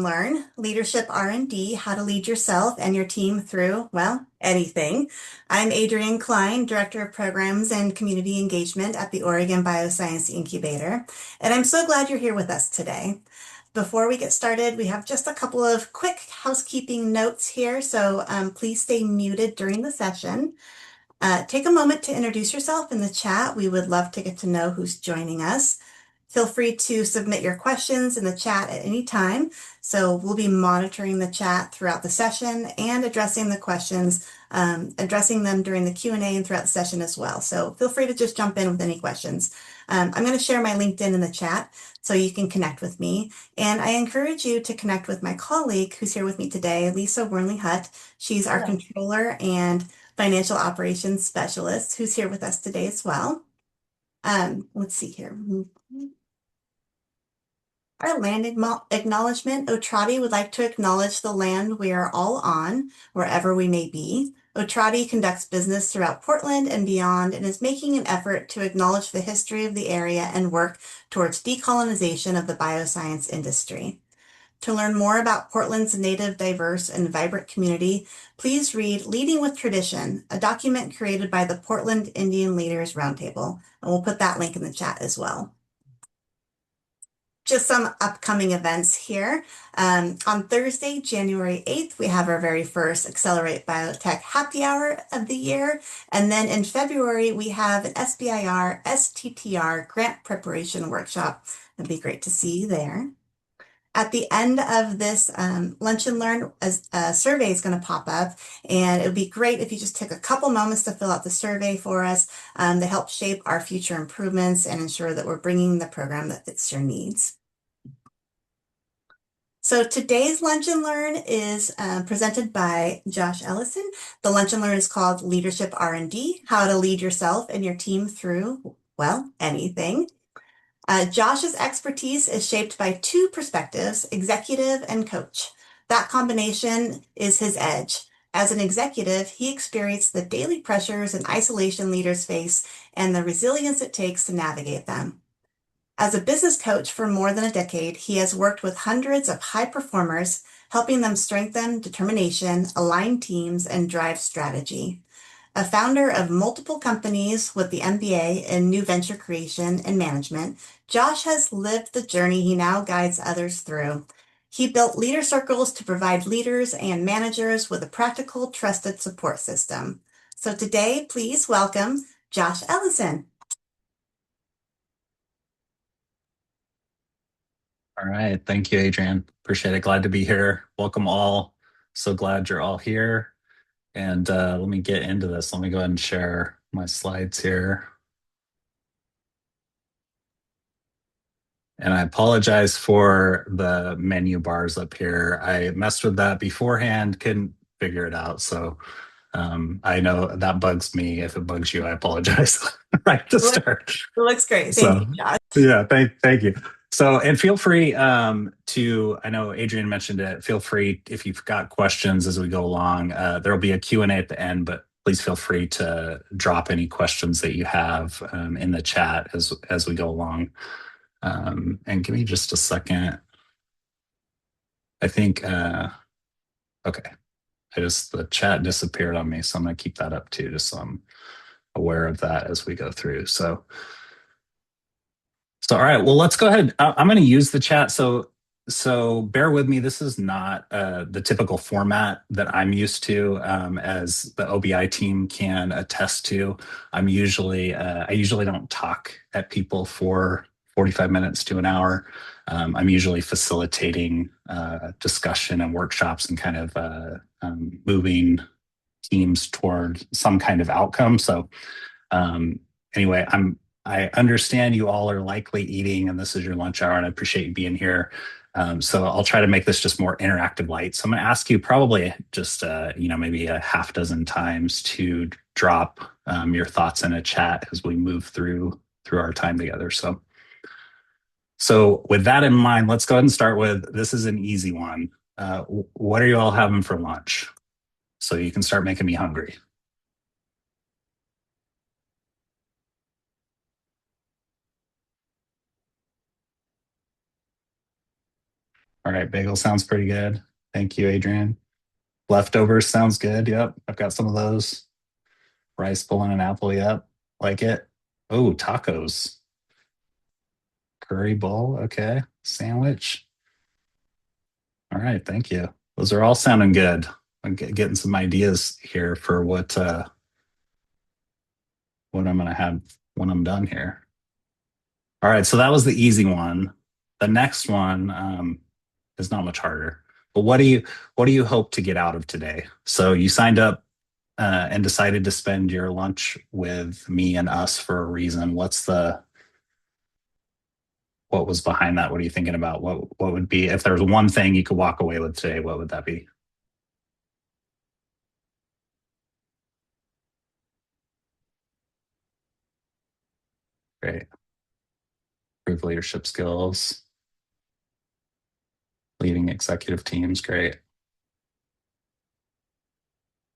and Learn, Leadership R&D, How to Lead Yourself and Your Team Through, well, anything. I'm Adrienne Klein, Director of Programs and Community Engagement at the Oregon Bioscience Incubator, and I'm so glad you're here with us today. Before we get started, we have just a couple of quick housekeeping notes here, so please stay muted during the session. Take a moment to introduce yourself in the chat. We would love to get to know who's joining us. Feel free to submit your questions in the chat at any time. So we'll be monitoring the chat throughout the session and addressing the questions, addressing them during the Q&A and throughout the session as well. So feel free to just jump in with any questions. I'm going to share my LinkedIn in the chat so you can connect with me. And I encourage you to connect with my colleague who's here with me today, Lisa Wernley-Hutt. She's our controller and financial operations specialist who's here with us today as well. Let's see here. Our land acknowledgement, Otrati would like to acknowledge the land we are all on, wherever we may be. Otrati conducts business throughout Portland and beyond and is making an effort to acknowledge the history of the area and work towards decolonization of the bioscience industry. To learn more about Portland's native, diverse, and vibrant community, please read Leading with Tradition, a document created by the Portland Indian Leaders Roundtable, and we'll put that link in the chat as well. Just some upcoming events here. On Thursday, January 8th, we have our very first Accelerate Biotech Happy Hour of the year. And then in February, we have an SBIR STTR Grant Preparation Workshop. It'd be great to see you there. At the end of this Lunch and Learn, a survey is going to pop up, and it would be great if you just took a couple moments to fill out the survey for us to help shape our future improvements and ensure that we're bringing the program that fits your needs. So today's Lunch and Learn is presented by Josh Ellison. The Lunch and Learn is called Leadership R&D, How to Lead Yourself and Your Team Through, well, anything. Josh's expertise is shaped by two perspectives, executive and coach. That combination is his edge. As an executive, he experienced the daily pressures and isolation leaders face and the resilience it takes to navigate them. As a business coach for more than a decade, he has worked with hundreds of high performers, helping them strengthen determination, align teams, and drive strategy. A founder of multiple companies with the MBA in new venture creation and management, Josh has lived the journey he now guides others through. He built leader circles to provide leaders and managers with a practical, trusted support system. So today, please welcome Josh Ellison. All right. Thank you, Adrienne. Appreciate it. Glad to be here. Welcome all. So glad you're all here. And let me get into this. Let me go ahead and share my slides here. And I apologize for the menu bars up here. I messed with that beforehand, couldn't figure it out. So I know that bugs me. If it bugs you, I apologize right to start. It looks great. Thank you, Josh. Yeah, thank you. So, and feel free I know Adrienne mentioned it, feel free if you've got questions as we go along. There'll be a Q&A at the end, but please feel free to drop any questions that you have in the chat as we go along. And give me just a second. I think, okay. The chat disappeared on me, so I'm going to keep that up too, just so I'm aware of that as we go through. So all right, well, let's go ahead. I'm going to use the chat. So bear with me. This is not the typical format that I'm used to, as the OBI team can attest to. I usually don't talk at people for 45 minutes to an hour. I'm usually facilitating discussion and workshops and kind of moving teams toward some kind of outcome. So anyway, I understand you all are likely eating and this is your lunch hour, and I appreciate you being here. So I'll try to make this just more interactive light. So I'm going to ask you probably just, maybe a half dozen times to drop your thoughts in a chat as we move through our time together. So with that in mind, let's go ahead and start with, this is an easy one. What are you all having for lunch? So you can start making me hungry. All right, bagel sounds pretty good. Thank you, Adrian. Leftovers sounds good. Yep, I've got some of those. Rice bowl and an apple. Yep, like it. Oh, tacos, curry bowl. Okay, sandwich. All right, thank you. Those are all sounding good. I'm getting some ideas here for what I'm gonna have when I'm done here. All right, so that was the easy one. The next one is not much harder. But what do you hope to get out of today? So you signed up and decided to spend your lunch with me and us for a reason. What was behind that? What are you thinking about? What would be if there was one thing you could walk away with today? What would that be? Great. Improve leadership skills, leading executive teams. Great.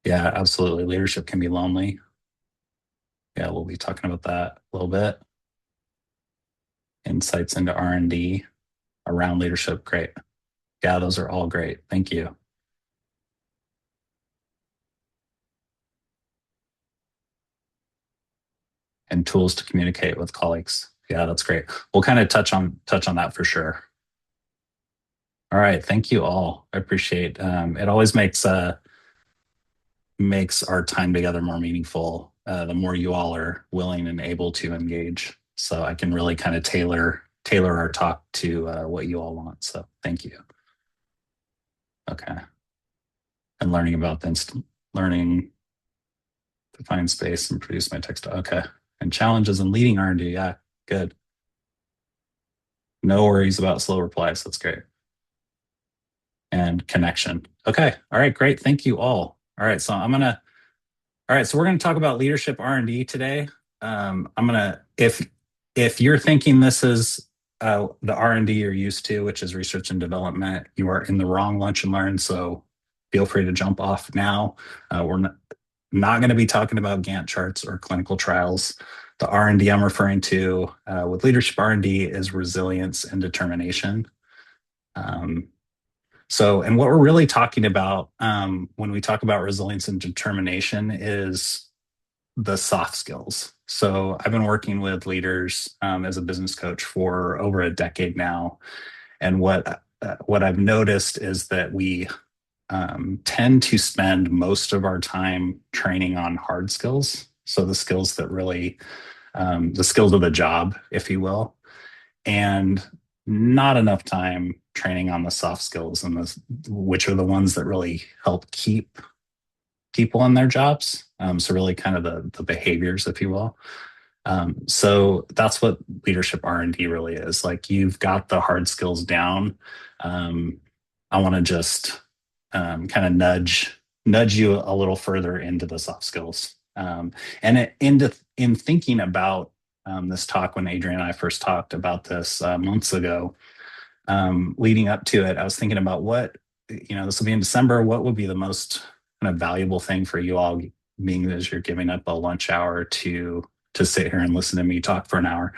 Yeah, absolutely. Leadership can be lonely. Yeah, we'll be talking about that a little bit. Insights into R&D around leadership. Great. Yeah, those are all great. Thank you. And tools to communicate with colleagues. Yeah, that's great. We'll kind of touch on that for sure. All right, thank you all. I appreciate it. Always makes our time together more meaningful. The more you all are willing and able to engage, so I can really kind of tailor our talk to what you all want. So thank you. Okay, and learning to find space and produce my text. Okay, and challenges in leading R&D. Yeah, good. No worries about slow replies. That's great. And connection. Okay. All right. Great. Thank you all. All right. All right. So we're gonna talk about leadership R&D today. I'm gonna if you're thinking this is the R&D you're used to, which is research and development, you are in the wrong lunch and learn. So feel free to jump off now. We're not going to be talking about Gantt charts or clinical trials. The R&D I'm referring to with leadership R&D is resilience and determination. Um, and what we're really talking about when we talk about resilience and determination is the soft skills. So I've been working with leaders as a business coach for over a decade now, and what I've noticed is that we tend to spend most of our time training on hard skills. So the skills that really the skills of the job, if you will, and not enough time training on the soft skills and which are the ones that really help keep people in their jobs. So really kind of the behaviors, if you will. So that's what leadership R&D really is. Like you've got the hard skills down. I want to just kind of nudge you a little further into the soft skills. In thinking about this talk when Adrian and I first talked about this months ago, leading up to it, I was thinking about this will be in December. What would be the most kind of valuable thing for you all, being as you're giving up a lunch hour to sit here and listen to me talk for an hour.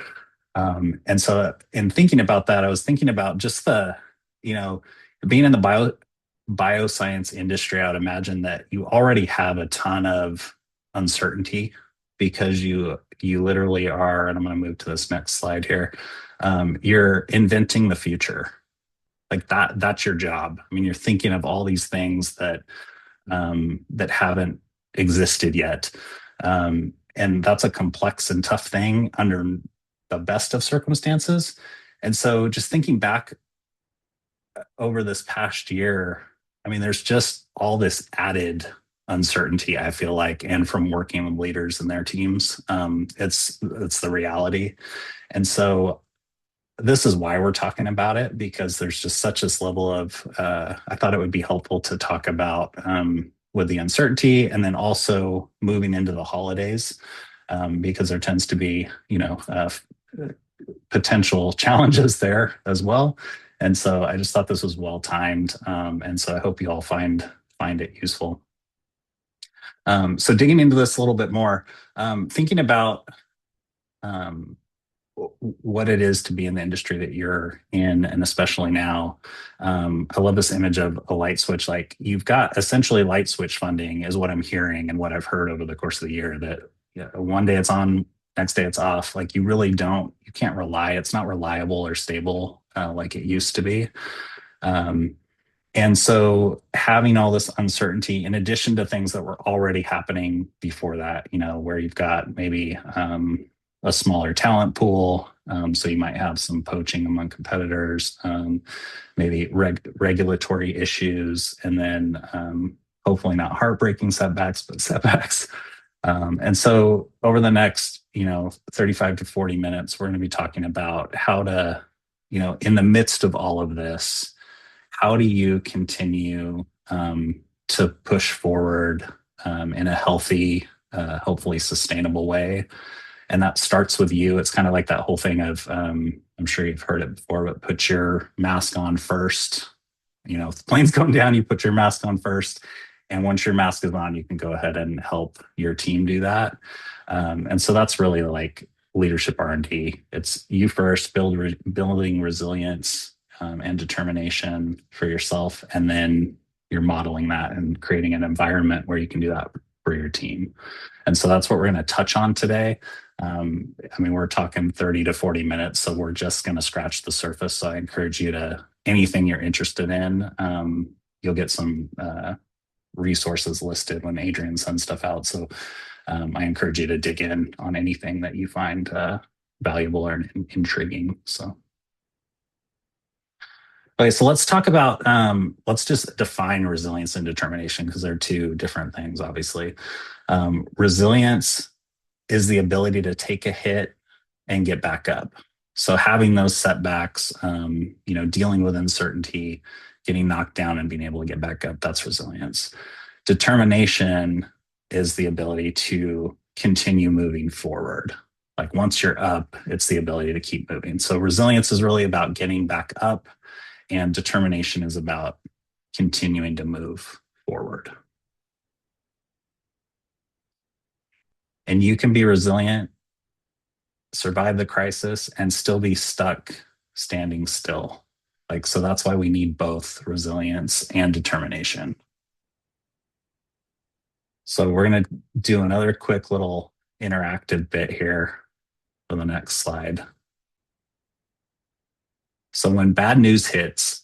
And so in thinking about that, I was thinking about just you know, being in the bioscience industry. I would imagine that you already have a ton of uncertainty because you literally are, and I'm going to move to this next slide here. You're inventing the future. Like that's your job. I mean, you're thinking of all these things that haven't existed yet. And that's a complex and tough thing under the best of circumstances. And so just thinking back over this past year, I mean, there's just all this added uncertainty, I feel like, and from working with leaders and their teams, it's the reality. And so this is why we're talking about it, because there's just such this level of I thought it would be helpful to talk about with the uncertainty, and then also moving into the holidays, because there tends to be potential challenges there as well. And so I just thought this was well timed, and so I hope you all find it useful. So digging into this a little bit more, thinking about what it is to be in the industry that you're in, and especially now. I love this image of a light switch. Like you've got essentially light switch funding, is what I'm hearing and what I've heard over the course of the year. That yeah, one day it's on, next day it's off. Like you really don't, you can't rely. It's not reliable or stable like it used to be. Um, and so having all this uncertainty, in addition to things that were already happening before that, where you've got maybe a smaller talent pool. So you might have some poaching among competitors, maybe regulatory issues, and then hopefully not heartbreaking setbacks, but setbacks. And so over the next, 35 to 40 minutes, we're going to be talking about how to, in the midst of all of this, how do you continue to push forward in a healthy, hopefully sustainable way? And that starts with you. It's kind of like that whole thing of, I'm sure you've heard it before, but put your mask on first. If the plane's going down, you put your mask on first. And once your mask is on, you can go ahead and help your team do that. And so that's really like leadership R&D. It's you first, building resilience and determination for yourself. And then you're modeling that and creating an environment where you can do that for your team. And so that's what we're going to touch on today. We're talking 30 to 40 minutes, so we're just going to scratch the surface. So I encourage you to, anything you're interested in, you'll get some resources listed when Adrian sends stuff out. So I encourage you to dig in on anything that you find valuable or intriguing. So. Okay, so let's talk about, let's just define resilience and determination because they're two different things, obviously. Resilience is the ability to take a hit and get back up. So having those setbacks, dealing with uncertainty, getting knocked down and being able to get back up, that's resilience. Determination is the ability to continue moving forward. Like once you're up, it's the ability to keep moving. So resilience is really about getting back up, and determination is about continuing to move forward. And you can be resilient, survive the crisis, and still be stuck standing still. So that's why we need both resilience and determination. So we're going to do another quick little interactive bit here for the next slide. So when bad news hits,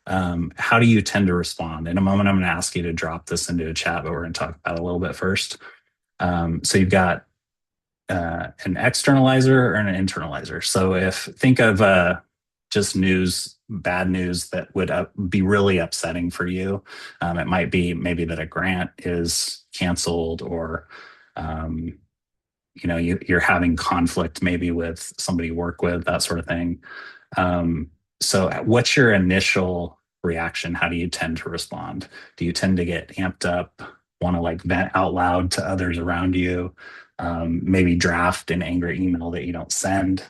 how do you tend to respond? In a moment, I'm going to ask you to drop this into a chat, but we're going to talk about it a little bit first. So you've got an externalizer or an internalizer. So think of just bad news that would be really upsetting for you. It might be maybe that a grant is canceled, or you're having conflict maybe with somebody you work with, that sort of thing. So what's your initial reaction? How do you tend to respond? Do you tend to get amped up, want to vent out loud to others around you? Maybe draft an angry email that you don't send?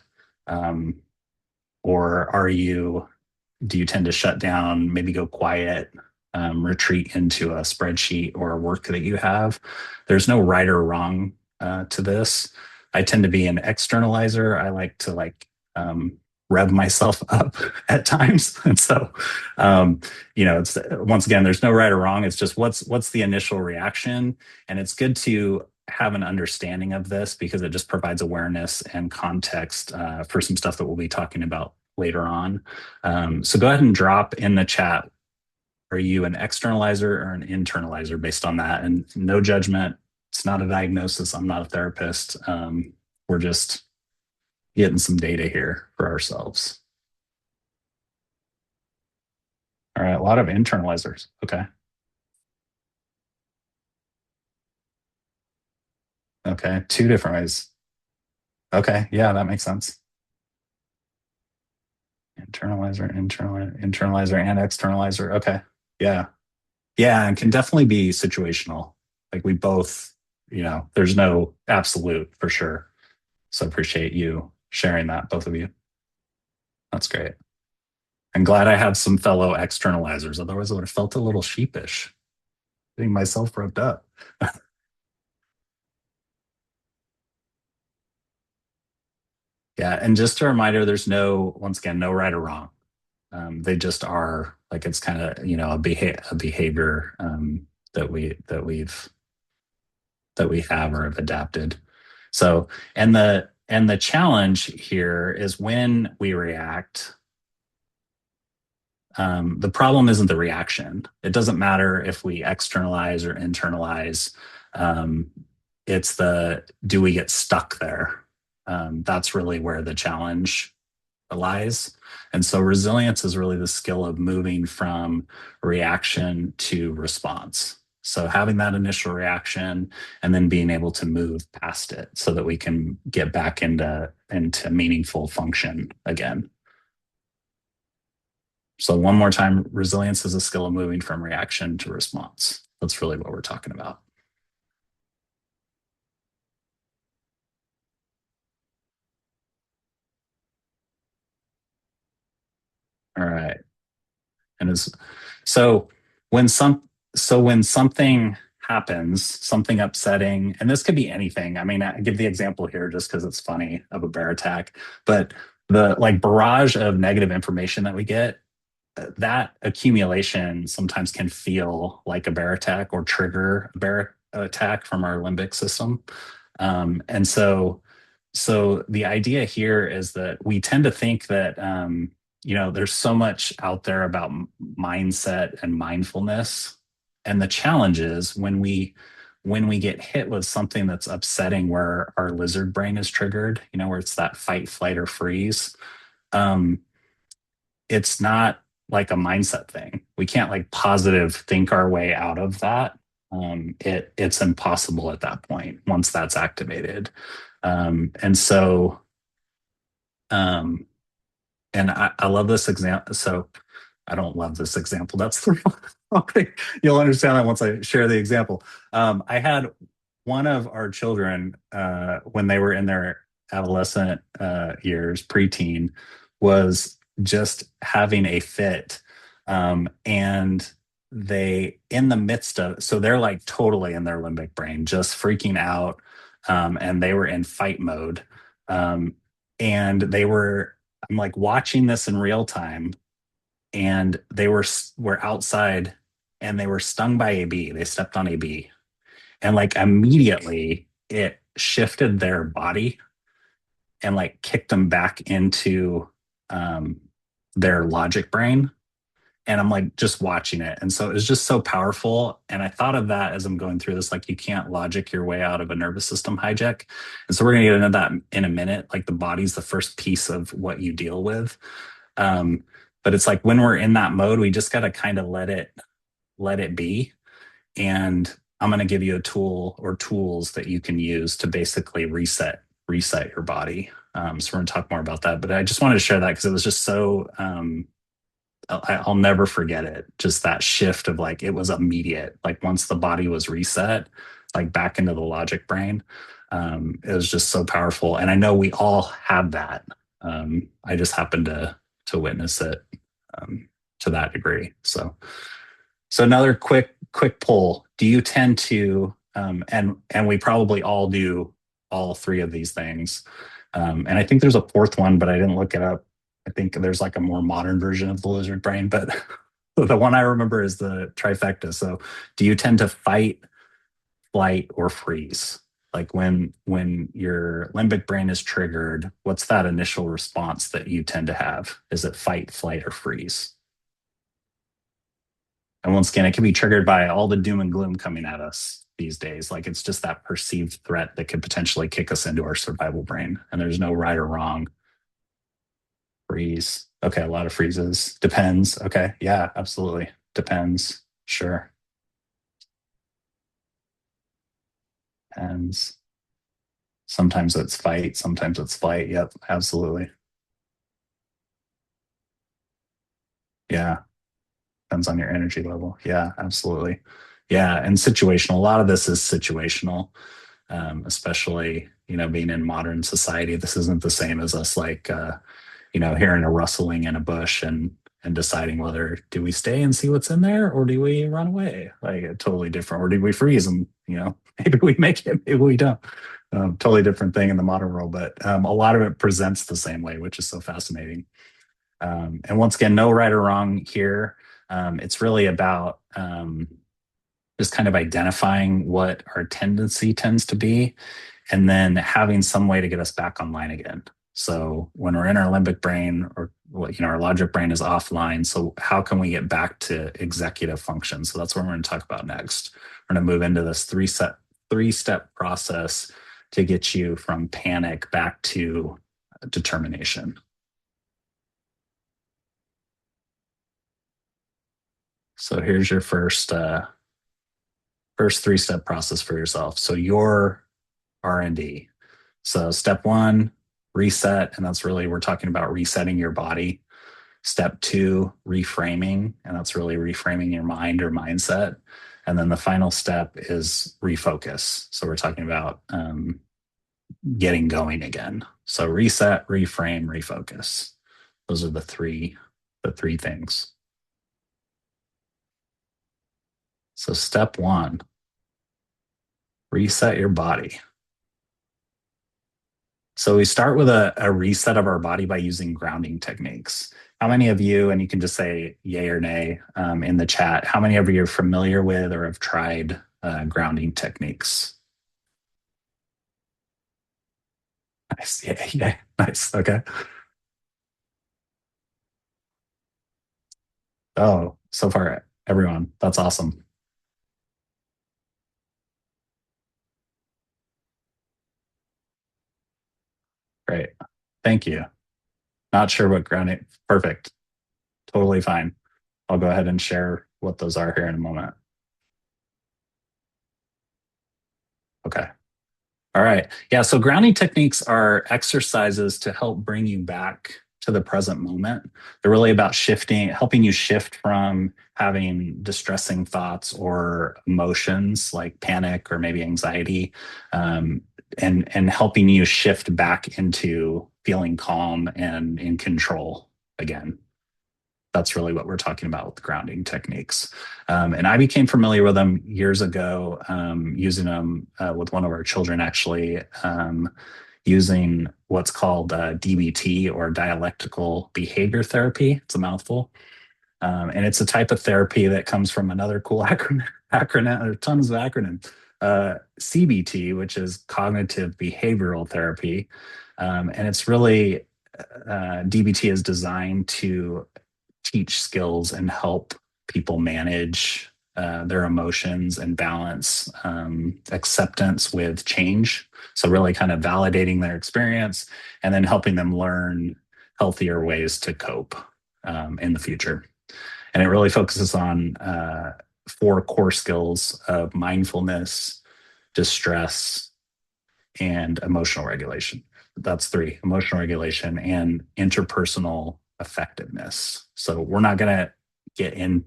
Or do you tend to shut down, maybe go quiet, retreat into a spreadsheet or a work that you have? There's no right or wrong to this. I tend to be an externalizer. I like to rev myself up at times. And so, it's once again, there's no right or wrong. It's just what's the initial reaction. And it's good to have an understanding of this because it just provides awareness and context for some stuff that we'll be talking about later on. So go ahead and drop in the chat. Are you an externalizer or an internalizer based on that? And no judgment. It's not a diagnosis. I'm not a therapist. We're just getting some data here for ourselves. All right, a lot of internalizers. Okay. Okay, two different ways. Okay, yeah, that makes sense. Internalizer, internalizer, and externalizer. Okay, yeah, yeah, and can definitely be situational. We both, there's no absolute for sure. So appreciate you sharing that, both of you. That's great. I'm glad I have some fellow externalizers. Otherwise, I would have felt a little sheepish, getting myself roped up. Yeah, and just a reminder, there's no, once again, no right or wrong. They just are like it's kind of a behavior that we have or have adapted. So and the challenge here is when we react. The problem isn't the reaction. It doesn't matter if we externalize or internalize. Um, it's the do we get stuck there? That's really where the challenge lies. And so resilience is really the skill of moving from reaction to response. So having that initial reaction and then being able to move past it so that we can get back into meaningful function again. So one more time, resilience is a skill of moving from reaction to response. That's really what we're talking about. All right. And it's so when some so when something happens, something upsetting, and this could be anything. I mean, I give the example here just because it's funny of a bear attack, but the like barrage of negative information that we get, that accumulation sometimes can feel like a bear attack or trigger a bear attack from our limbic system. And so the idea here is that we tend to think that there's so much out there about mindset and mindfulness, and the challenge is when we get hit with something that's upsetting, where our lizard brain is triggered, where it's that fight, flight, or freeze. Um, it's not like a mindset thing. We can't like positive think our way out of that. It's impossible at that point once that's activated. And so, um, and I love this example. So I don't love this example. That's the wrong thing. You'll understand that once I share the example. I had one of our children, when they were in their adolescent years, preteen, was just having a fit. And in the midst of, so they're like totally in their limbic brain, just freaking out. And they were in fight mode. Um, and I'm like watching this in real time, and they were outside, and they were stung by a bee. They stepped on a bee, and like immediately it shifted their body and like kicked them back into um, their logic brain. And I'm like just watching it, and so it was just so powerful. And I thought of that as I'm going through this, like you can't logic your way out of a nervous system hijack. And so we're going to get into that in a minute. Like the body's the first piece of what you deal with. um, but it's like when we're in that mode, we just got to kind of let it be. And I'm going to give you a tool or tools that you can use to basically reset your body. So we're going to talk more about that. But I just wanted to share that because it was just so I'll never forget it. Just that shift of like it was immediate. Like once the body was reset, like back into the logic brain, it was just so powerful. And I know we all have that. I just happened to witness it to that degree. So another quick poll: do you tend to and we probably all do all three of these things. And I think there's a fourth one, but I didn't look it up. I think there's like a more modern version of the lizard brain, but the one I remember is the trifecta. So do you tend to fight, flight, or freeze? Like when your limbic brain is triggered, what's that initial response that you tend to have? Is it fight, flight, or freeze? And once again, it can be triggered by all the doom and gloom coming at us these days. Like it's just that perceived threat that could potentially kick us into our survival brain. And there's no right or wrong. Freeze. Okay, a lot of freezes. Depends. Okay, yeah, absolutely. Depends. Sure. Depends. Sometimes it's fight, sometimes it's flight. Yep, absolutely. Yeah, depends on your energy level. Yeah, absolutely. Yeah, and situational. A lot of this is situational, especially being in modern society. This isn't the same as us like hearing a rustling in a bush and deciding whether do we stay and see what's in there or do we run away, like totally different, or do we freeze and maybe we make it, maybe we don't. Totally different thing in the modern world, but a lot of it presents the same way, which is so fascinating. And once again, no right or wrong here. It's really about just kind of identifying what our tendency tends to be, and then having some way to get us back online again. So when we're in our limbic brain, or our logic brain is offline. So how can we get back to executive function? So that's what we're going to talk about next. We're going to move into this three-step process to get you from panic back to determination. So here's your first three-step process for yourself. So your R&D. So step one, reset, and that's really, we're talking about resetting your body. Step two, reframing, and that's really reframing your mind or mindset. And then the final step is refocus. So we're talking about getting going again. So reset, reframe, refocus. Those are the three things. So step one, reset your body. So we start with a reset of our body by using grounding techniques. How many of you, and you can just say yay or nay in the chat, how many of you are familiar with or have tried grounding techniques? Nice. Yeah, yeah. Nice. Okay. Oh, so far, everyone. That's awesome. Great. Thank you. Not sure what grounding. Perfect. Totally fine. I'll go ahead and share what those are here in a moment. Okay. All right. Yeah. So grounding techniques are exercises to help bring you back to the present moment. They're really about helping you shift from having distressing thoughts or emotions like panic or maybe anxiety, and helping you shift back into feeling calm and in control again. That's really what we're talking about with grounding techniques. And I became familiar with them years ago, using them with one of our children, actually, using what's called DBT, or dialectical behavior therapy. It's a mouthful. And it's a type of therapy that comes from another cool acronym, or tons of acronyms. CBT, which is cognitive behavioral therapy. And it's really, DBT is designed to teach skills and help people manage their emotions and balance acceptance with change. So, really kind of validating their experience and then helping them learn healthier ways to cope in the future. And it really focuses on four core skills of mindfulness, distress, and emotional regulation. That's three: emotional regulation and interpersonal effectiveness. So we're not going to get into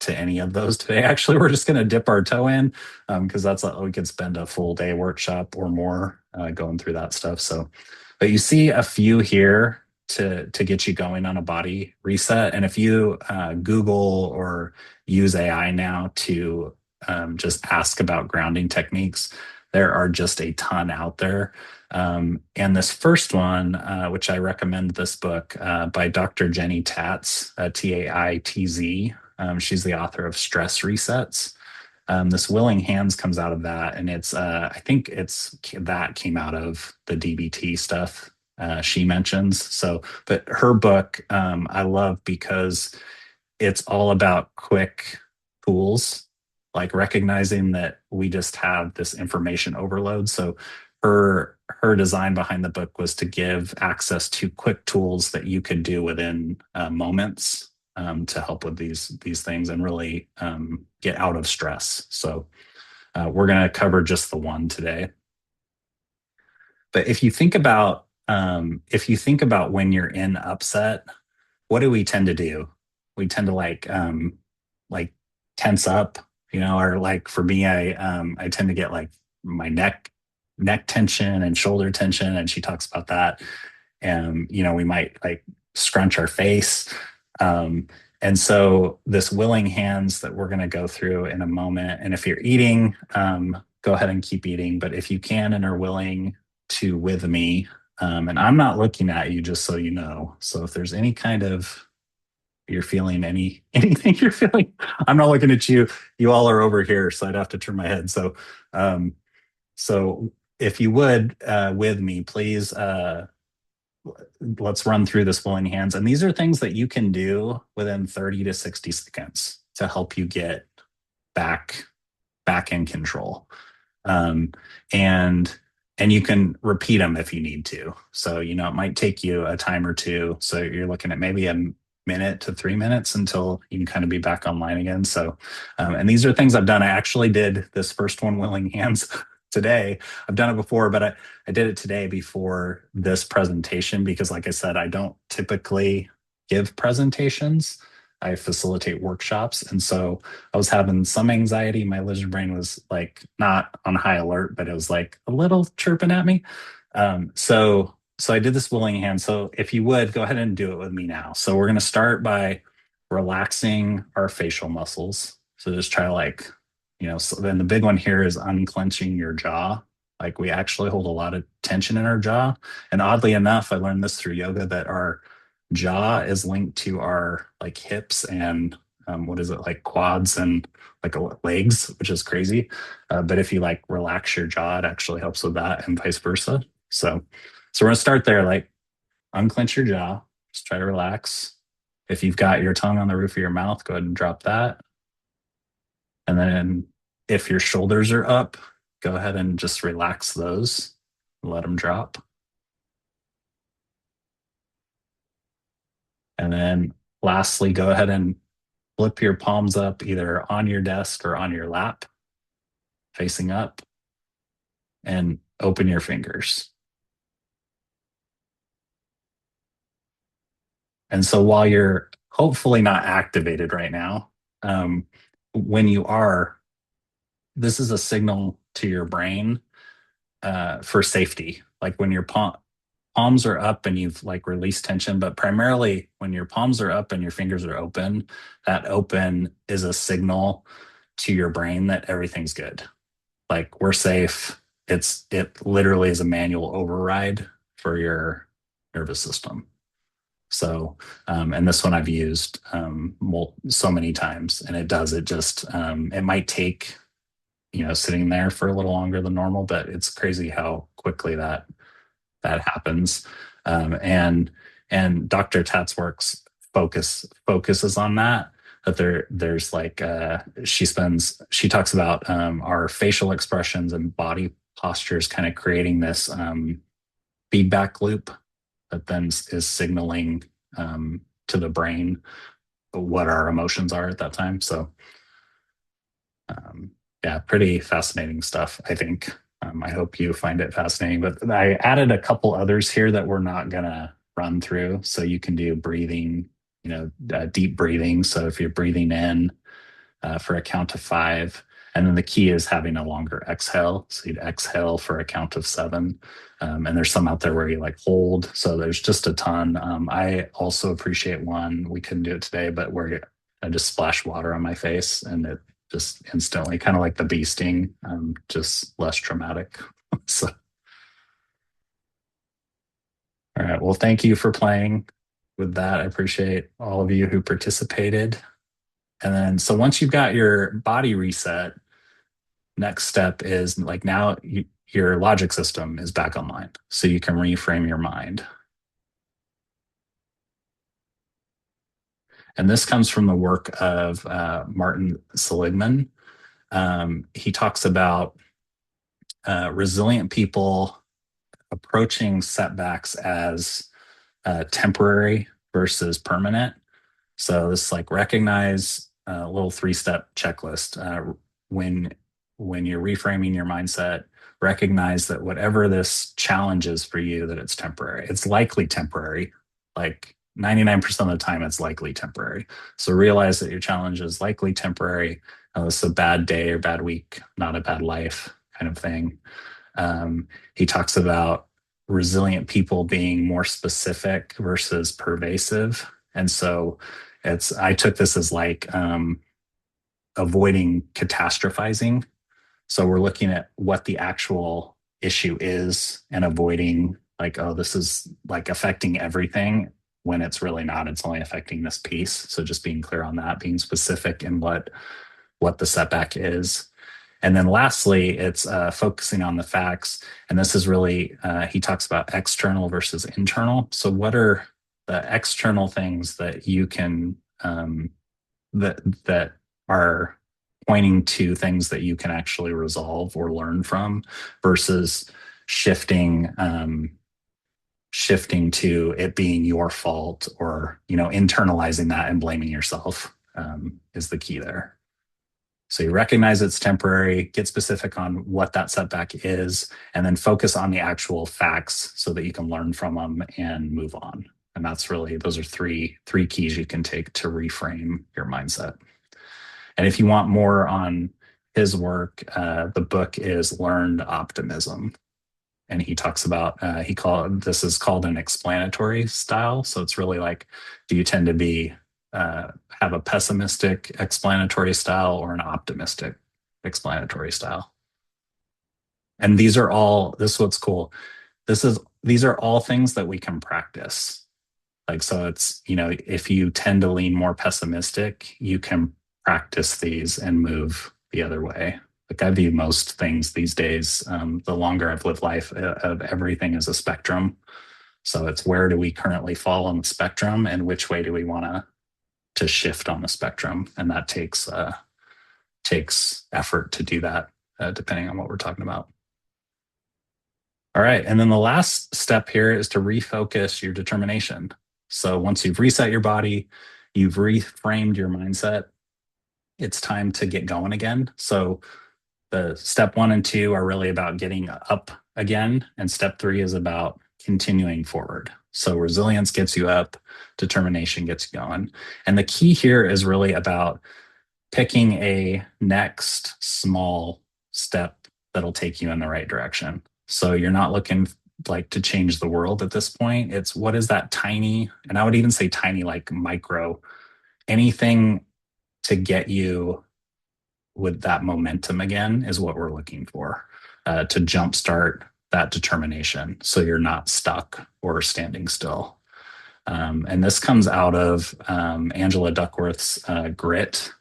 any of those today. Actually, we're just going to dip our toe in, because we could spend a full day workshop or more going through that stuff. So, but you see a few here to get you going on a body reset. And if you Google or use AI now to just ask about grounding techniques, there are just a ton out there. And this first one, which I recommend, this book by Dr. Jenny Tatz, Taitz. She's the author of Stress Resets. This willing hands comes out of that, and I think that came out of the DBT stuff she mentions. So, but her book I love because it's all about quick tools, like recognizing that we just have this information overload. So her design behind the book was to give access to quick tools that you could do within moments, to help with these things and really get out of stress. So we're going to cover just the one today. But if you think about when you're in upset, what do we tend to do? We tend to like tense up, or like for me, I tend to get like my neck tension and shoulder tension, and she talks about that. And we might like scrunch our face. And so this willing hands that we're going to go through in a moment, and if you're eating, go ahead and keep eating. But if you can and are willing to with me, and I'm not looking at you, just so you know. So if there's any kind of you're feeling anything you're feeling, I'm not looking at you. You all are over here, so I'd have to turn my head. Um, so if you would with me, please, let's run through this willing hands. And these are things that you can do within 30 to 60 seconds to help you get back in control. Um, and and you can repeat them if you need to. So, it might take you a time or two. So you're looking at maybe a minute to 3 minutes until you can kind of be back online again. So, and these are things I've done. I actually did this first one, willing hands, today. I've done it before, but I did it today before this presentation because, like I said, I don't typically give presentations. I facilitate workshops. And so I was having some anxiety. My lizard brain was like not on high alert, but it was like a little chirping at me. So I did this willing hand. So if you would go ahead and do it with me now. So we're going to start by relaxing our facial muscles. So just try to so then the big one here is unclenching your jaw. Like we actually hold a lot of tension in our jaw. And oddly enough, I learned this through yoga that our jaw is linked to our like hips and what is it, like quads and like legs, which is crazy. But if you like relax your jaw, it actually helps with that and vice versa. So we're gonna start there, like unclench your jaw, just try to relax. If you've got your tongue on the roof of your mouth, go ahead and drop that. And then if your shoulders are up, go ahead and just relax those, let them drop. And then lastly, go ahead and flip your palms up either on your desk or on your lap, facing up, and open your fingers. And so while you're hopefully not activated right now, when you are, this is a signal to your brain for safety. Like when your palms are up and you've like released tension, but primarily when your palms are up and your fingers are open, that open is a signal to your brain that everything's good. Like we're safe. It literally is a manual override for your nervous system. So, and this one I've used so many times, and it does. It just it might take sitting there for a little longer than normal, but it's crazy how quickly that happens. And Dr. Tatswork's focuses on that. That there's like she talks about our facial expressions and body postures kind of creating this feedback loop that then is signaling to the brain what our emotions are at that time. So yeah, pretty fascinating stuff, I think. I hope you find it fascinating. But I added a couple others here that we're not going to run through. So you can do breathing, deep breathing. So if you're breathing in for a count of 5, and then the key is having a longer exhale. So you'd exhale for a count of 7. And there's some out there where you like hold. So there's just a ton. I also appreciate one. We couldn't do it today, but where I just splash water on my face and it just instantly, kind of like the bee sting, just less traumatic. So, all right. Well, thank you for playing with that. I appreciate all of you who participated. And then, so once you've got your body reset, next step is like now your logic system is back online. So you can reframe your mind. And this comes from the work of Martin Seligman. He talks about resilient people approaching setbacks as temporary versus permanent. So this like recognize a little 3-step checklist. When you're reframing your mindset, recognize that whatever this challenge is for you, that it's temporary. It's likely temporary. Like 99% of the time, it's likely temporary. So realize that your challenge is likely temporary. It's a bad day or bad week, not a bad life kind of thing. He talks about resilient people being more specific versus pervasive. And so I took this as like avoiding catastrophizing. So we're looking at what the actual issue is and avoiding like, oh, this is like affecting everything when it's really not. It's only affecting this piece. So just being clear on that, being specific in what the setback is. And then lastly, it's focusing on the facts. And this is really, he talks about external versus internal. So what are the external things that you can, that are pointing to things that you can actually resolve or learn from versus shifting, shifting to it being your fault, or, internalizing that and blaming yourself, is the key there. So you recognize it's temporary, get specific on what that setback is, and then focus on the actual facts so that you can learn from them and move on. And that's really, those are three keys you can take to reframe your mindset. And if you want more on his work, the book is Learned Optimism. And he talks about, this is called an explanatory style. So it's really like, do you tend to be have a pessimistic explanatory style or an optimistic explanatory style? And this is what's cool. These are all things that we can practice. Like, so it's, if you tend to lean more pessimistic, you can practice these and move the other way. Like, I view most things these days, the longer I've lived life, of everything as a spectrum. So it's, where do we currently fall on the spectrum and which way do we want to shift on the spectrum? And that takes effort to do that, depending on what we're talking about. All right. And then the last step here is to refocus your determination. So once you've reset your body, you've reframed your mindset, it's time to get going again. So the step 1 and 2 are really about getting up again. And step 3 is about continuing forward. So resilience gets you up, determination gets you going. And the key here is really about picking a next small step that'll take you in the right direction. So you're not looking like to change the world at this point. It's, what is that tiny, and I would even say tiny, like micro, anything to get you with that momentum again is what we're looking for, to jumpstart that determination so you're not stuck or standing still. And this comes out of Angela Duckworth's Grit,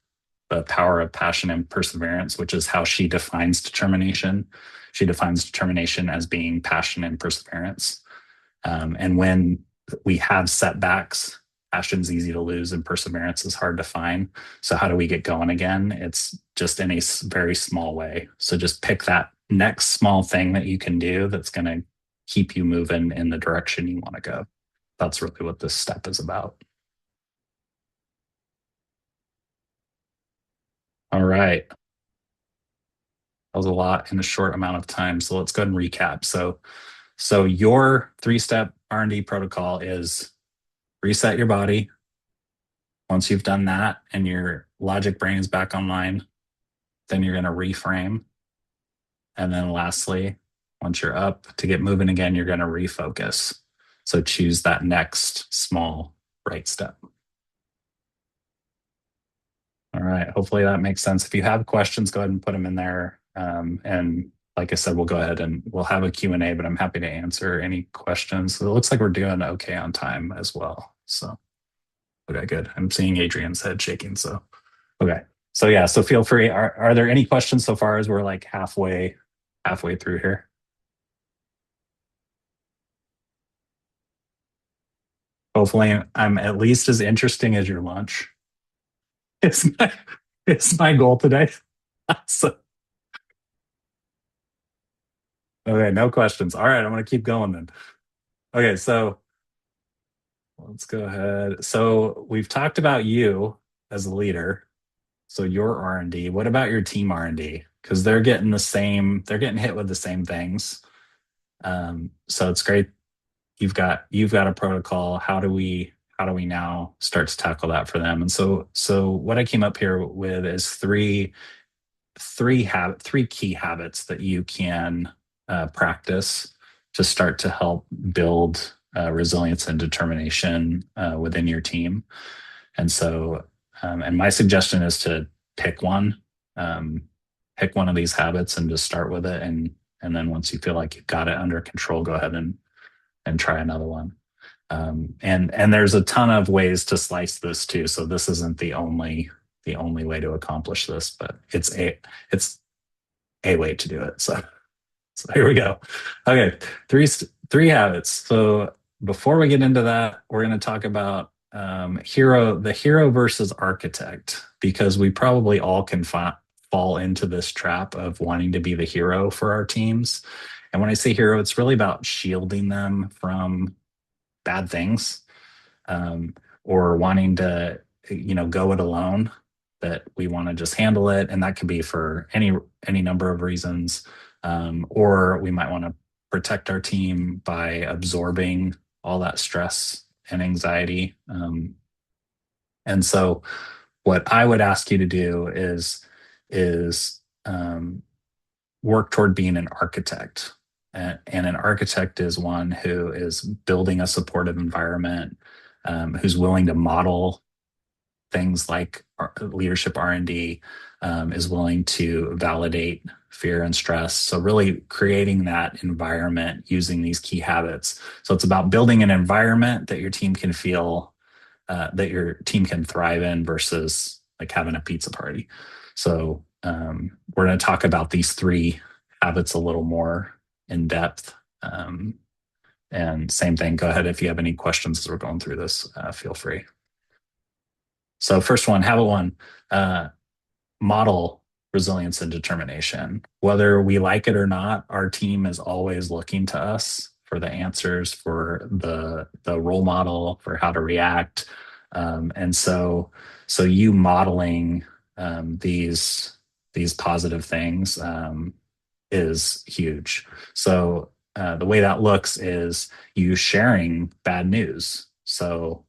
the Power of Passion and Perseverance, which is how she defines determination. She defines determination as being passion and perseverance. And when we have setbacks, passion's easy to lose and perseverance is hard to find. So how do we get going again? It's just in a very small way. So just pick that next small thing that you can do that's going to keep you moving in the direction you want to go. That's really what this step is about. All right. That was a lot in a short amount of time. So let's go ahead and recap. So your 3-step R&D protocol is reset your body. Once you've done that and your logic brain is back online, then you're going to reframe. And then lastly, once you're up to get moving again, you're going to refocus. So choose that next small right step. All right. Hopefully that makes sense. If you have questions, go ahead and put them in there. And like I said, we'll go ahead and we'll have a Q&A, but I'm happy to answer any questions. So it looks like we're doing okay on time as well. So, okay, good. I'm seeing Adrian's head shaking. So, okay. So yeah, so feel free. Are there any questions so far as we're like halfway through here? Hopefully I'm at least as interesting as your lunch. It's my goal today. So, okay, no questions. All right, I'm gonna keep going then. Okay, so let's go ahead. So we've talked about you as a leader. So your R&D. What about your team R&D? Because they're getting hit with the same things. So it's great. You've got a protocol. How do we now start to tackle that for them? And so what I came up here with is three key habits that you can practice to start to help build resilience and determination within your team. And so, and my suggestion is to pick one. pick one of these habits and just start with it. And then once you feel like you've got it under control, go ahead and try another one. And there's a ton of ways to slice this too. So this isn't the only way to accomplish this, but it's a way to do it. So here we go. Okay, three habits. So before we get into that, we're going to talk about the hero versus architect, because we probably all can fall into this trap of wanting to be the hero for our teams. And when I say hero, it's really about shielding them from bad things, um, or wanting to, go it alone. That we want to just handle it, and that could be for any number of reasons. Or we might want to protect our team by absorbing all that stress and anxiety. And so, what I would ask you to do is work toward being an architect. And an architect is one who is building a supportive environment, who's willing to model things like leadership R&D, is willing to validate fear and stress. So really creating that environment using these key habits. So it's about building an environment that your team can feel, that your team can thrive in, versus like having a pizza party. So we're going to talk about these three habits a little more in depth. And same thing, go ahead if you have any questions as we're going through this, feel free. So first one, habit one, model resilience and determination. Whether we like it or not, our team is always looking to us for the answers, for the role model, for how to react. And so you modeling these positive things is huge. So the way that looks is you sharing bad news. So,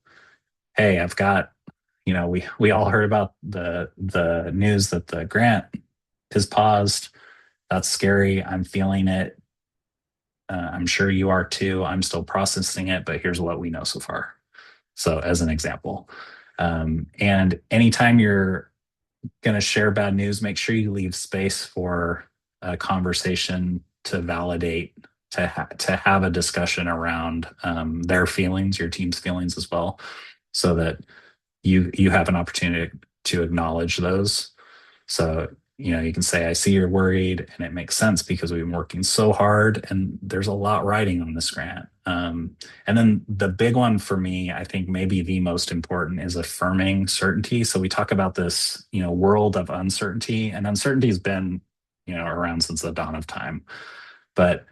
hey, I've got, we all heard about the news that the grant is paused. That's scary. I'm feeling it. I'm sure you are too. I'm still processing it, but here's what we know so far. So, as an example, and anytime you're going to share bad news, make sure you leave space for a conversation to validate, to have a discussion around their feelings, your team's feelings as well, so that you have an opportunity to acknowledge those. So, you can say, I see you're worried, and it makes sense because we've been working so hard and there's a lot riding on this grant. And then the big one for me, I think maybe the most important, is affirming certainty. So we talk about this, world of uncertainty, and uncertainty has been, around since the dawn of time. But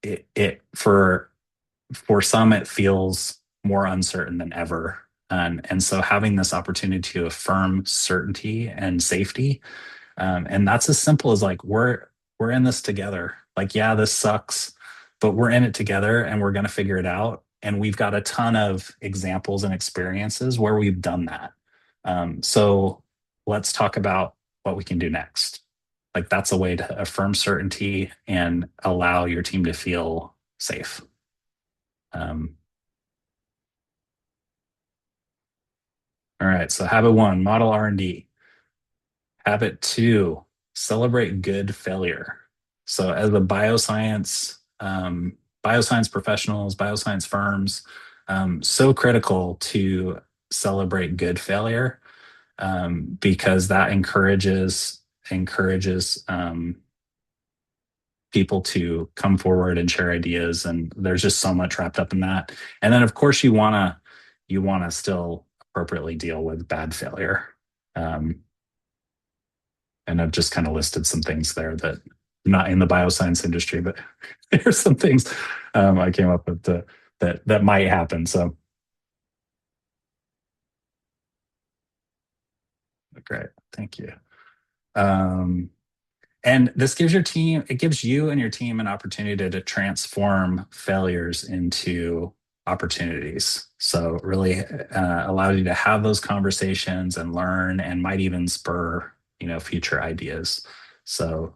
it for some, it feels more uncertain than ever. And so having this opportunity to affirm certainty and safety, and that's as simple as like, we're in this together. Like, yeah, this sucks, but we're in it together and we're going to figure it out. And we've got a ton of examples and experiences where we've done that. So let's talk about what we can do next. Like, that's a way to affirm certainty and allow your team to feel safe. Um, all right. So habit one, model R&D. Habit two, celebrate good failure. So as a bioscience professionals, bioscience firms, so critical to celebrate good failure, because that encourages people to come forward and share ideas. And there's just so much wrapped up in that. And then of course you wanna still appropriately deal with bad failure. And I've just kind of listed some things there that not in the bioscience industry, but there's some things I came up with that might happen. So great, thank you. And this gives it gives you and your team an opportunity to transform failures into opportunities. So really allows you to have those conversations and learn, and might even spur, future ideas. So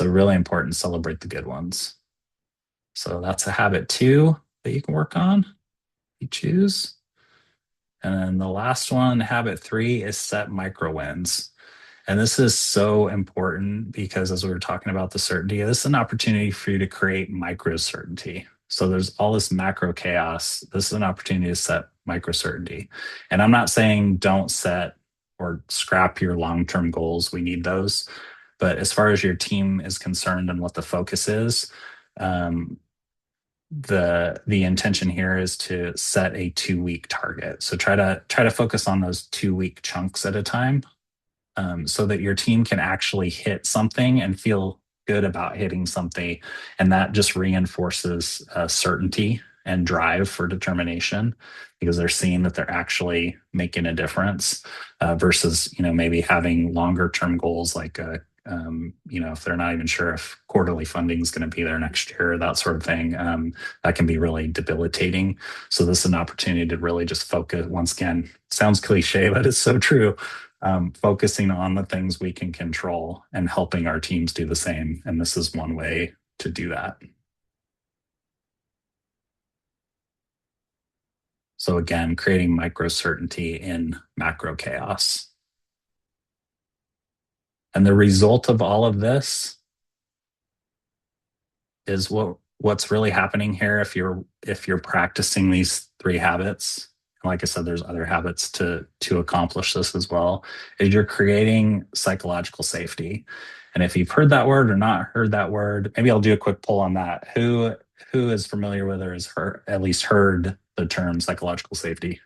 really important, celebrate the good ones. So that's a habit two that you can work on. You choose. And then the last one, habit three, is set micro wins. And this is so important because as we were talking about the certainty, this is an opportunity for you to create micro certainty. So there's all this macro chaos. This is an opportunity to set micro certainty. And I'm not saying don't set or scrap your long-term goals. We need those. But as far as your team is concerned and what the focus is, um, the intention here is to set a 2 week target. So try to focus on those 2 week chunks at a time, so that your team can actually hit something and feel good about hitting something. And that just reinforces certainty and drive for determination because they're seeing that they're actually making a difference, versus, maybe having longer term goals like, if they're not even sure if quarterly funding is going to be there next year, that sort of thing, that can be really debilitating. So this is an opportunity to really just focus. Once again, sounds cliche, but it's so true. Focusing on the things we can control and helping our teams do the same. And this is one way to do that. So again, creating micro certainty in macro chaos. And the result of all of this is what's really happening here if you're practicing these three habits. Like I said, there's other habits to accomplish this as well, is you're creating psychological safety. And if you've heard that word or not heard that word, maybe I'll do a quick poll on that. Who is familiar with or has heard, at least heard the term psychological safety?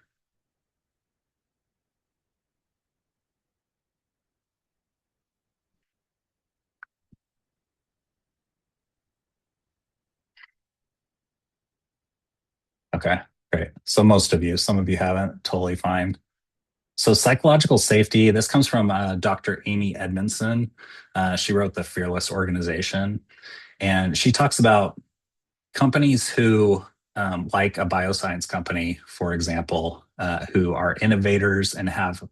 Okay, great. So most of you, some of you haven't, totally fine. So psychological safety, this comes from Dr. Amy Edmondson. She wrote The Fearless Organization, and she talks about companies who, like a bioscience company, for example, who are innovators and have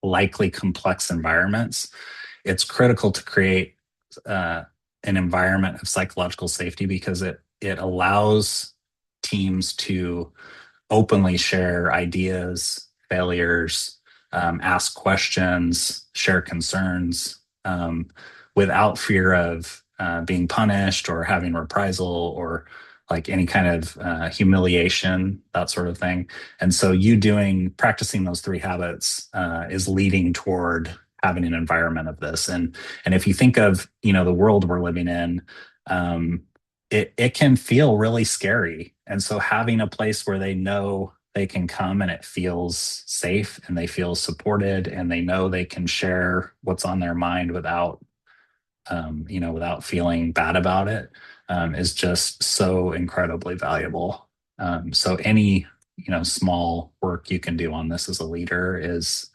likely complex environments. It's critical to create an environment of psychological safety because it allows teams to openly share ideas, failures, ask questions, share concerns, without fear of being punished or having reprisal or like any kind of humiliation, that sort of thing. And so practicing those three habits is leading toward having an environment of this. And if you think of, the world we're living in, it can feel really scary. And so having a place where they know they can come and it feels safe and they feel supported and they know they can share what's on their mind without feeling bad about it, is just so incredibly valuable. So any, small work you can do on this as a leader is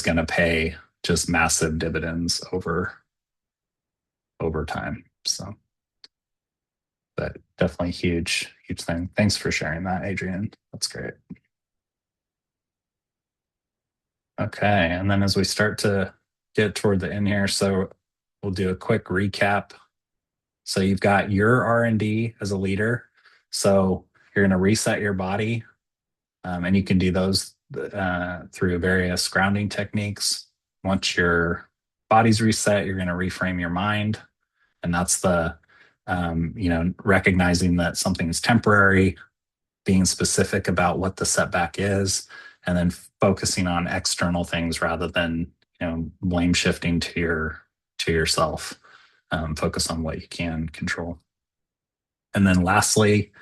going to pay just massive dividends over time. So, but definitely huge, huge thing. Thanks for sharing that, Adrian. That's great. Okay. And then as we start to get toward the end here, so we'll do a quick recap. So you've got your R&D as a leader. So you're going to reset your body, and you can do those through various grounding techniques. Once your body's reset, you're going to reframe your mind. And that's recognizing that something is temporary, being specific about what the setback is, and then focusing on external things rather than blame shifting to yourself. Focus on what you can control. And then lastly,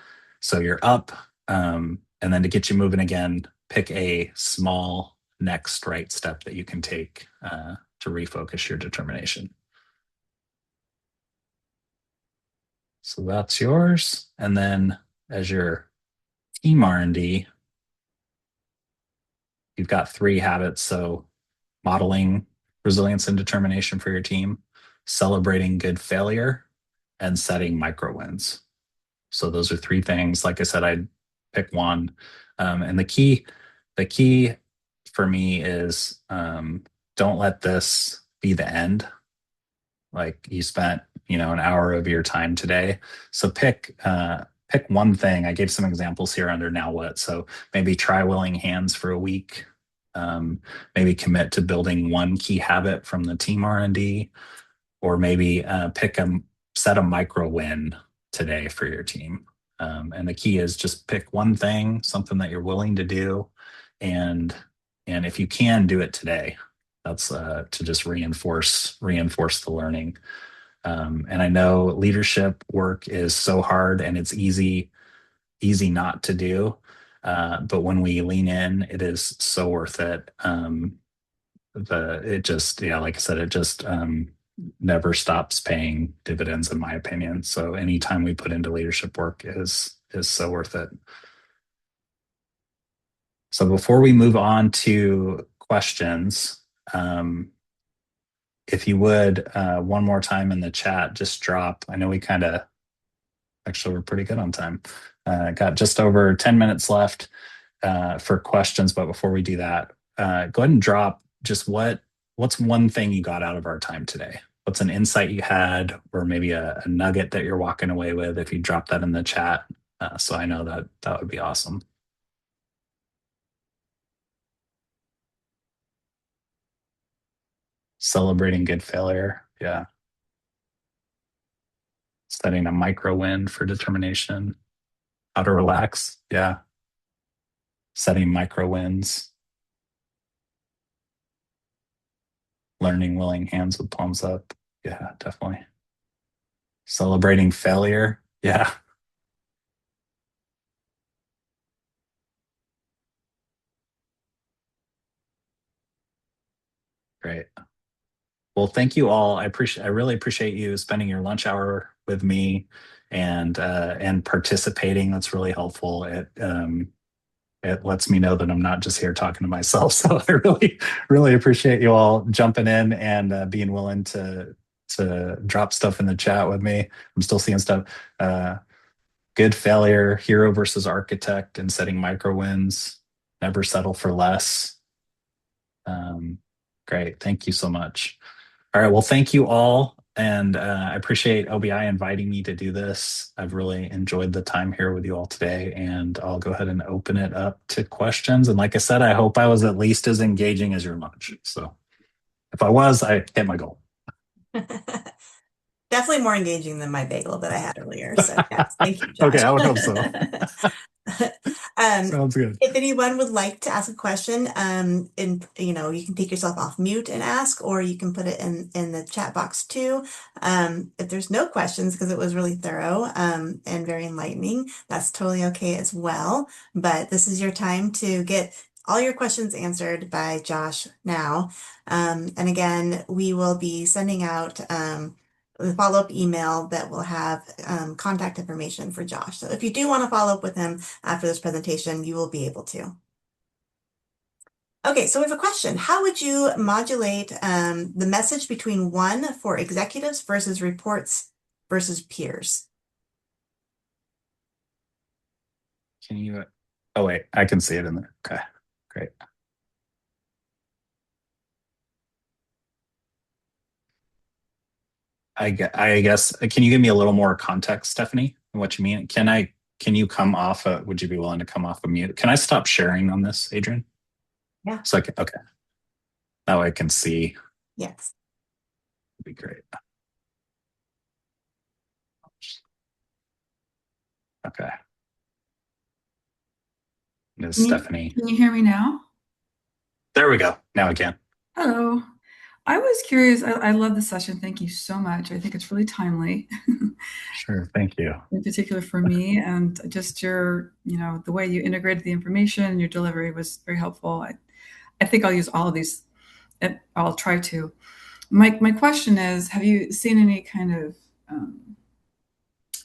so you're up, and then to get you moving again, pick a small next right step that you can take to refocus your determination. So that's yours. And then as your team R&D, you've got three habits. So modeling resilience and determination for your team, celebrating good failure, and setting micro wins. So those are three things. Like I said, I'd pick one. And the key for me is, don't let this be the end. Like you spent, an hour of your time today. So pick one thing. I gave some examples here under now what. So maybe try willing hands for a week. Maybe commit to building one key habit from the team R&D, or maybe set a micro win today for your team. And the key is just pick one thing, something that you're willing to do, and if you can do it today, that's to just reinforce the learning. And I know leadership work is so hard, and it's easy not to do. But when we lean in, it is so worth it. It just, yeah, like I said, it just never stops paying dividends, in my opinion. So anytime we put into leadership work is so worth it. So before we move on to questions, if you would, one more time in the chat, just drop. I know we kind of, actually, we're pretty good on time. Got just over 10 minutes left for questions. But before we do that, go ahead and drop just what's one thing you got out of our time today? What's an insight you had, or maybe a nugget that you're walking away with? If you drop that in the chat, so I know that would be awesome. Celebrating good failure. Yeah. Setting a micro win for determination. How to relax. Yeah. Setting micro wins. Learning willing hands with palms up. Yeah, definitely. Celebrating failure. Yeah. Great. Well, thank you all. I really appreciate you spending your lunch hour with me and participating. That's really helpful. It lets me know that I'm not just here talking to myself. So I really appreciate you all jumping in and being willing to drop stuff in the chat with me. I'm still seeing stuff. Good failure, hero versus architect, and setting micro wins. Never settle for less. Great. Thank you so much. All right. Well, thank you all. And I appreciate OBI inviting me to do this. I've really enjoyed the time here with you all today. And I'll go ahead and open it up to questions. And like I said, I hope I was at least as engaging as your lunch. So if I was, I hit my goal. Definitely more engaging than my bagel that I had earlier. So yes, thank you, Okay, Josh. I would hope so. Sounds good. If anyone would like to ask a question, and you can take yourself off mute and ask, or you can put it in the chat box too. If there's no questions, because it was really thorough and very enlightening, that's totally okay as well. But this is your time to get all your questions answered by Josh now. And again, we will be sending out the follow-up email that will have contact information for Josh. So if you do want to follow up with him after this presentation, you will be able to. Okay, so we have a question. How would you modulate the message between one for executives versus reports versus peers? Can you? Oh, wait, I can see it in there. Okay, great. I guess, can you give me a little more context, Stephanie, on what you mean? Can you come off would you be willing to come off of mute? Can I stop sharing on this, Adrian? Yeah. So okay. Now I can see. Yes. That'd be great. Okay. Ms. Stephanie. Can you hear me now? There we go. Now I can. Hello. I was curious. I love the session. Thank you so much. I think it's really timely, Sure. Thank you. in particular for me. And just the way you integrated the information and your delivery was very helpful. I think I'll use all of these. I'll try to. My question is, have you seen any kind of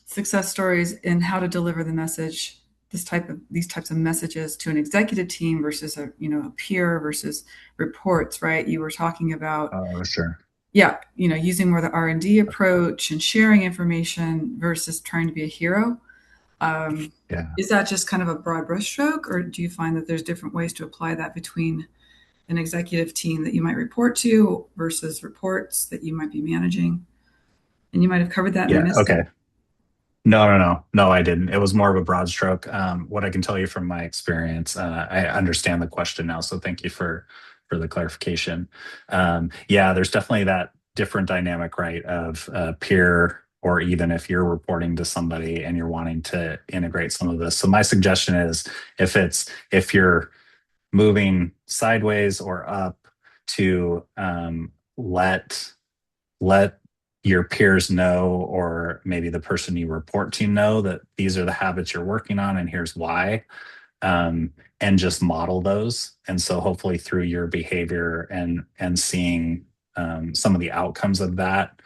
success stories in how to deliver the message, these types of messages to an executive team versus a peer versus reports, right? You were talking about Oh, sure. using more the R&D approach and sharing information versus trying to be a hero. Yeah. Is that just kind of a broad brushstroke, or do you find that there's different ways to apply that between an executive team that you might report to versus reports that you might be managing? And you might have covered that and I Yeah. missed Okay. it. No, I didn't. It was more of a broad stroke. What I can tell you from my experience, I understand the question now, so thank you for the clarification. Yeah, there's definitely that different dynamic, right, of peer, or even if you're reporting to somebody and you're wanting to integrate some of this. So my suggestion is, if you're moving sideways or up, to let your peers know, or maybe the person you report to know, that these are the habits you're working on and here's why, um, and just model those. And so hopefully through your behavior and seeing some of the outcomes of that,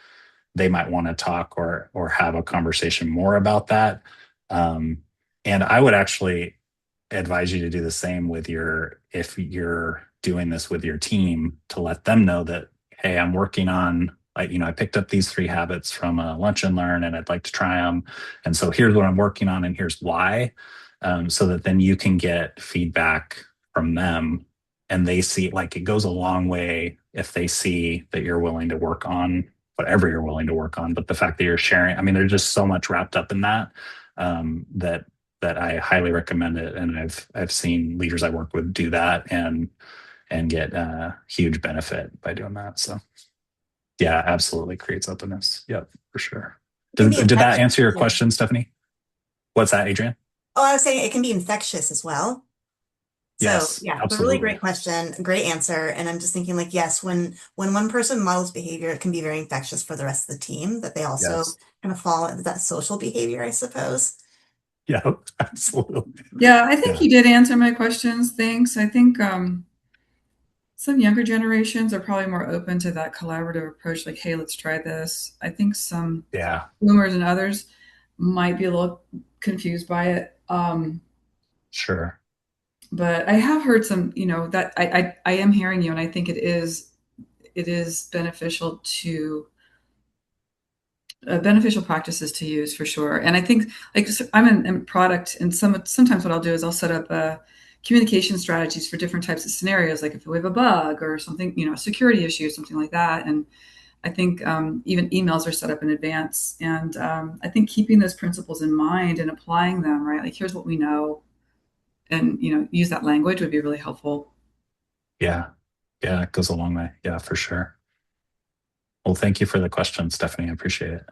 they might want to talk or have a conversation more about that. Um, and I would actually advise you to do the same with if you're doing this with your team, to let them know that, hey, I'm working on, I picked up these 3 habits from a lunch and learn and I'd like to try them. And so here's what I'm working on and here's why. So that then you can get feedback from them, and they see, like, it goes a long way if they see that you're willing to work on whatever you're willing to work on. But the fact that you're sharing, I mean, there's just so much wrapped up in that, that I highly recommend it. And I've seen leaders I work with do that and get huge benefit by doing that. So yeah, absolutely creates openness. Yep, for sure. It can be Did that infectious. answer your question, Stephanie? What's that, Adrian? Oh, I was saying it can be infectious as well. So Yes, yeah, it's a really absolutely. great question, great answer. And I'm just thinking like, yes, when one person models behavior, it can be very infectious for the rest of the team, that they also Yes. kind of fall into that social behavior, I suppose. Yeah, absolutely. Yeah, I think Yeah. you did answer my questions. Thanks. I think some younger generations are probably more open to that collaborative approach, like, hey, let's try this. I think some Yeah, boomers and others might be a little confused by it. sure. But I have heard some, that I am hearing you, and I think it is beneficial to beneficial practices to use for sure. And I think, like, I'm in product, and sometimes what I'll do is I'll set up communication strategies for different types of scenarios, like if we have a bug or something, a security issue, something like that. And I think even emails are set up in advance. And I think keeping those principles in mind and applying them, right? Like, here's what we know, and use that language would be really helpful. Yeah. Yeah, it goes a long way. Yeah, for sure. Well, thank you for the question, Stephanie. I appreciate it.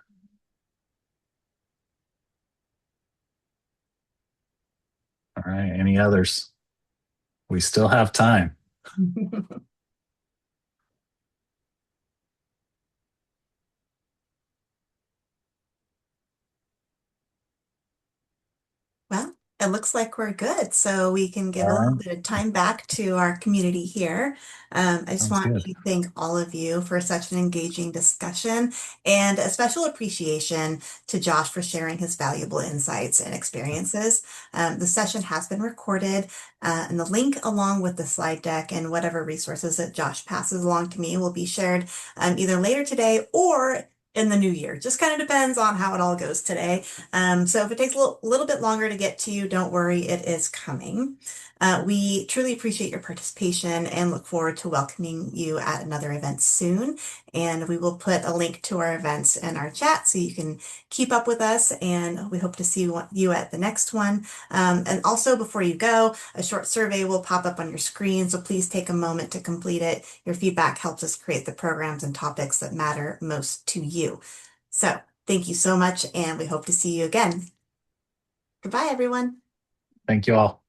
All right. Any others? We still have time. Well, it looks like we're good, so we can give a All little right. bit of time back to our community here. I just Sounds want good. to thank all of you for such an engaging discussion, and a special appreciation to Josh for sharing his valuable insights and experiences. The session has been recorded, and the link along with the slide deck and whatever resources that Josh passes along to me will be shared either later today or in the new year. Just kind of depends on how it all goes today. So if it takes a little bit longer to get to you, don't worry, it is coming. We truly appreciate your participation and look forward to welcoming you at another event soon. And we will put a link to our events in our chat so you can keep up with us. And we hope to see you at the next one. And also, before you go, a short survey will pop up on your screen. So please take a moment to complete it. Your feedback helps us create the programs and topics that matter most to you. So thank you so much, and we hope to see you again. Goodbye, everyone. Thank you all.